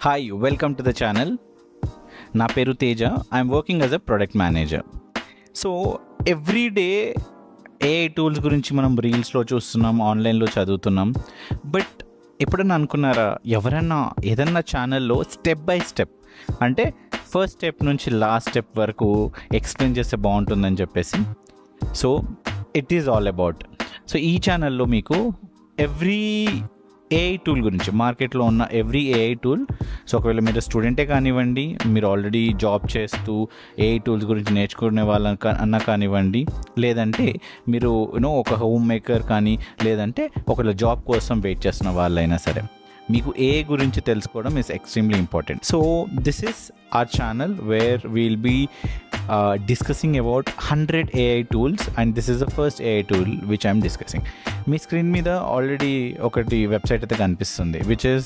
Hi welcome to the channel. నా పేరు Teja. I'm working as a product manager. So every day AI tools గురించి మనం రీల్స్లో చూస్తున్నాం, ఆన్లైన్లో చదువుతున్నాం. బట్ ఎప్పుడన్నా అనుకున్నారా, ఎవరన్నా ఏదన్నా ఛానల్లో స్టెప్ బై స్టెప్, అంటే ఫస్ట్ స్టెప్ నుంచి లాస్ట్ స్టెప్ వరకు ఎక్స్ప్లెయిన్ చేస్తే బాగుంటుందని చెప్పేసి. So it is all about. So ఈ ఛానల్లో మీకు ఎవ్రీ ఏఐ టూల్ గురించి, మార్కెట్లో ఉన్న ఎవ్రీ ఏఐ టూల్. సో ఒకవేళ మీరు స్టూడెంటే కానివ్వండి, మీరు ఆల్రెడీ జాబ్ చేస్తూ ఏఐ టూల్స్ గురించి నేర్చుకునే వాళ్ళన్నా కానివ్వండి, లేదంటే మీరు ఒక హోమ్ మేకర్ కానీ, లేదంటే ఒకవేళ జాబ్ కోసం వెయిట్ చేస్తున్న వాళ్ళైనా సరే, మీకు ఏఐ గురించి తెలుసుకోవడం is extremely important. So this is our channel where we'll be discussing about 100 AI tools, and this is the first AI tool which I'm discussing. Me screen మీద ఆల్రెడీ ఒకటి website అయితే కనిపిస్తుంది, which is